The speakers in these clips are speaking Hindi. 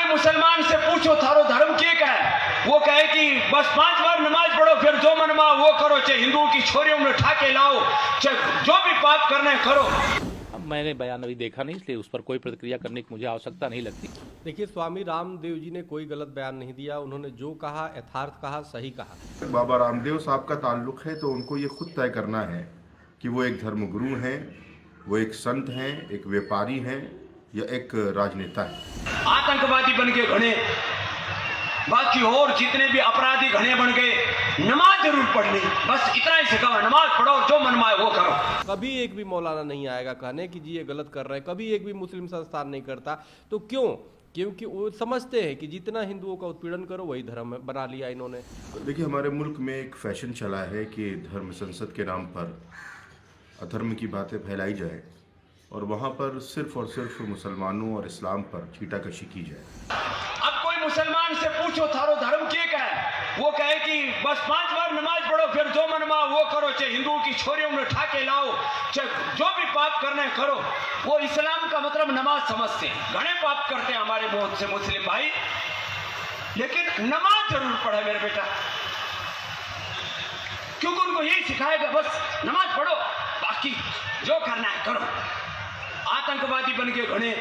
मुसलमान से पूछो थारो धर्म के का है, वो कहे कि बस 5 बार नमाज पढ़ो, फिर जो मनवा वो करो, चाहे हिंदुओं की छोरियों में ठाके लाओ, चाहे जो भी पाप करना है करो। अब मैंने बयान अभी देखा नहीं, इसलिए उस पर कोई प्रतिक्रिया करने की मुझे आवश्यकता नहीं लगती। देखिए, स्वामी रामदेव जी ने कोई गलत बयान नहीं दिया। उन्होंने जो कहा यथार्थ कहा, सही कहा। बाबा रामदेव साहब का ताल्लुक है तो उनको ये खुद तय करना है कि वो एक धर्मगुरु हैं, वो एक संत हैं, एक व्यापारी हैं या एक राजनेता है। आतंकवादी बन के घने, बाकी और जितने भी अपराधी घने बन गए, नमाज जरूर पढ़नी, बस इतना ही सिखाओ, नमाज पढ़ो, जो मनमाए वो करो। कभी एक भी मौलाना नहीं आएगा कहने कि जी ये गलत कर रहे हैं, कभी एक भी मुस्लिम संस्थान नहीं करता। तो क्यों? क्योंकि वो समझते हैं कि जितना हिंदुओं का उत्पीड़न करो वही धर्म बना लिया इन्होंने। देखिए, हमारे मुल्क में एक फैशन चला है कि धर्म संसद के नाम पर अधर्म की बातें फैलाई जाए और वहाँ पर सिर्फ और सिर्फ मुसलमानों और इस्लाम पर छीटाकशी की जाए। अब कोई मुसलमान से पूछो थारो धर्म के का है, वो कहे कि बस 5 बार नमाज पढ़ो, फिर जो मनवा वो करो, चाहे हिंदुओं की छोरियों में ठाके लाओ, चाहे जो भी पाप करना है करो। वो इस्लाम का मतलब नमाज समझते हैं। घने पाप करते हैं हमारे बहुत से मुस्लिम भाई, लेकिन नमाज जरूर पढ़े मेरे बेटा, क्योंकि उनको यही सिखाएगा, बस नमाज पढ़ो, बाकी जो करना है करो। आतंकवादी बन के घने,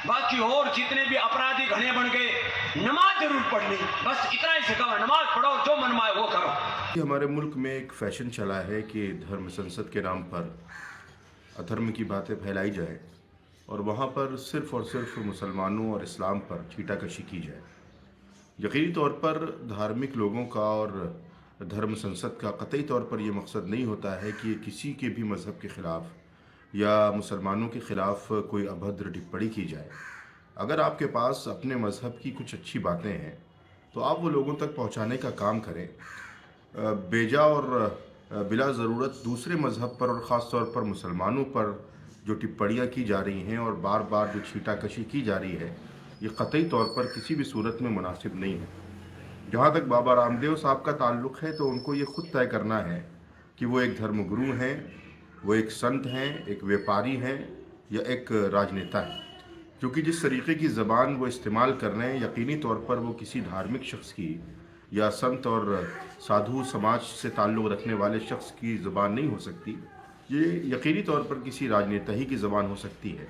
बाकी और जितने भी अपराधी घने बन गए, नमाज जरूर पढ़नी, बस इतना ही सिखाओ, नमाज पढ़ो, जो मनमाए वो करो। हमारे मुल्क में एक फैशन चला है कि धर्म संसद के नाम पर अधर्म की बातें फैलाई जाए और वहाँ पर सिर्फ और सिर्फ मुसलमानों और इस्लाम पर छीटाकशी की जाए। यकीनी तौर पर धार्मिक लोगों का और धर्म संसद का कतई तौर पर यह मकसद नहीं होता है कि किसी के भी मज़हब के ख़िलाफ़ या मुसलमानों के ख़िलाफ़ कोई अभद्र टिप्पणी की जाए। अगर आपके पास अपने मज़हब की कुछ अच्छी बातें हैं तो आप वो लोगों तक पहुंचाने का काम करें। बेजा और बिला ज़रूरत दूसरे मज़हब पर और ख़ास तौर पर मुसलमानों पर जो टिप्पणियाँ की जा रही हैं और बार बार जो छीटाकशी की जा रही है, ये कतई तौर पर किसी भी सूरत में मुनासिब नहीं है। जहाँ तक बाबा रामदेव साहब का ताल्लुक़ है तो उनको ये खुद तय करना है कि वो एक धर्मगुरु हैं, वो एक संत हैं, एक व्यापारी हैं या एक राजनेता है। क्योंकि जिस तरीके की ज़बान वो इस्तेमाल कर रहे हैं, यकीनी तौर पर वो किसी धार्मिक शख्स की या संत और साधु समाज से ताल्लुक़ रखने वाले शख्स की ज़बान नहीं हो सकती। ये यकीनी तौर पर किसी राजनेता ही की ज़बान हो सकती है।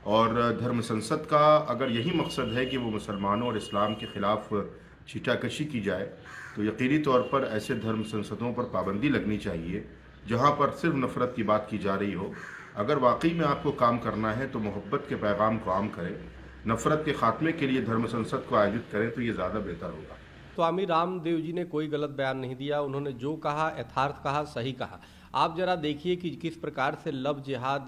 और धर्म संसद का अगर यही मकसद है कि वो मुसलमानों और इस्लाम के ख़िलाफ़ छीटाकशी की जाए तो यकीनी तौर पर ऐसे धर्म संसदों पर पाबंदी लगनी चाहिए जहाँ पर सिर्फ नफ़रत की बात की जा रही हो। अगर वाकई में आपको काम करना है तो मोहब्बत के पैगाम को आम करें, नफ़रत के ख़ात्मे के लिए धर्म संसद को आयोजित करें तो ये ज़्यादा बेहतर होगा। स्वामी रामदेव जी ने कोई गलत बयान नहीं दिया। उन्होंने जो कहा यथार्थ कहा, सही कहा। आप जरा देखिए कि किस प्रकार से लव जिहाद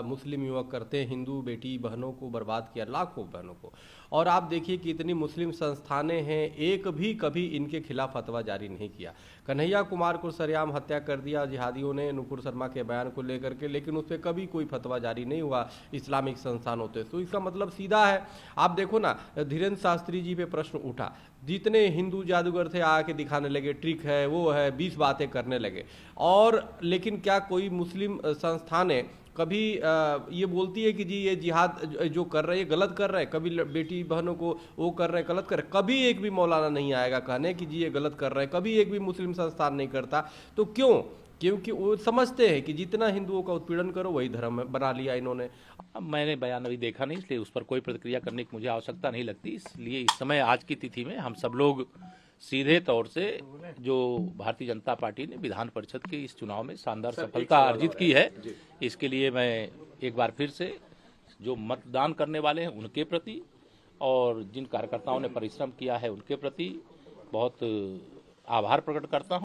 मुस्लिम युवक करते हैं, हिंदू बेटी बहनों को बर्बाद किया, लाखों बहनों को। और आप देखिए कि इतनी मुस्लिम संस्थानें हैं, एक भी कभी इनके खिलाफ फतवा जारी नहीं किया। कन्हैया कुमार को सरेआम हत्या कर दिया जिहादियों ने नुपुर शर्मा के बयान को लेकर के, लेकिन उस पर कभी कोई फतवा जारी नहीं हुआ इस्लामिक संस्थानों से। तो इसका मतलब सीधा है। आप देखो ना, धीरेन्द्र शास्त्री जी पे प्रश्न उठा, जितने हिंदू जादूगर थे आके दिखाने लगे, ट्रिक है वो है, 20 बातें करने लगे। और लेकिन क्या कोई मुस्लिम संस्थानें कभी ये बोलती है कि जी ये जिहाद जो कर रहे हैं ये गलत कर रहे हैं, कभी बेटी बहनों को वो कर रहे हैं गलत कर रहे हैं? कभी एक भी मौलाना नहीं आएगा कहने कि जी ये गलत कर रहे हैं, कभी एक भी मुस्लिम संस्थान नहीं करता। तो क्यों? क्योंकि वो समझते हैं कि जितना हिंदुओं का उत्पीड़न करो वही धर्म बना लिया इन्होंने। अब मैंने बयान अभी देखा नहीं, इसलिए उस पर कोई प्रतिक्रिया करने की मुझे आवश्यकता नहीं लगती। इसलिए इस समय आज की तिथि में हम सब लोग सीधे तौर से जो भारतीय जनता पार्टी ने विधान परिषद के इस चुनाव में शानदार सफलता अर्जित की है, इसके लिए मैं एक बार फिर से जो मतदान करने वाले हैं उनके प्रति और जिन कार्यकर्ताओं ने परिश्रम किया है उनके प्रति बहुत आभार प्रकट करता हूं।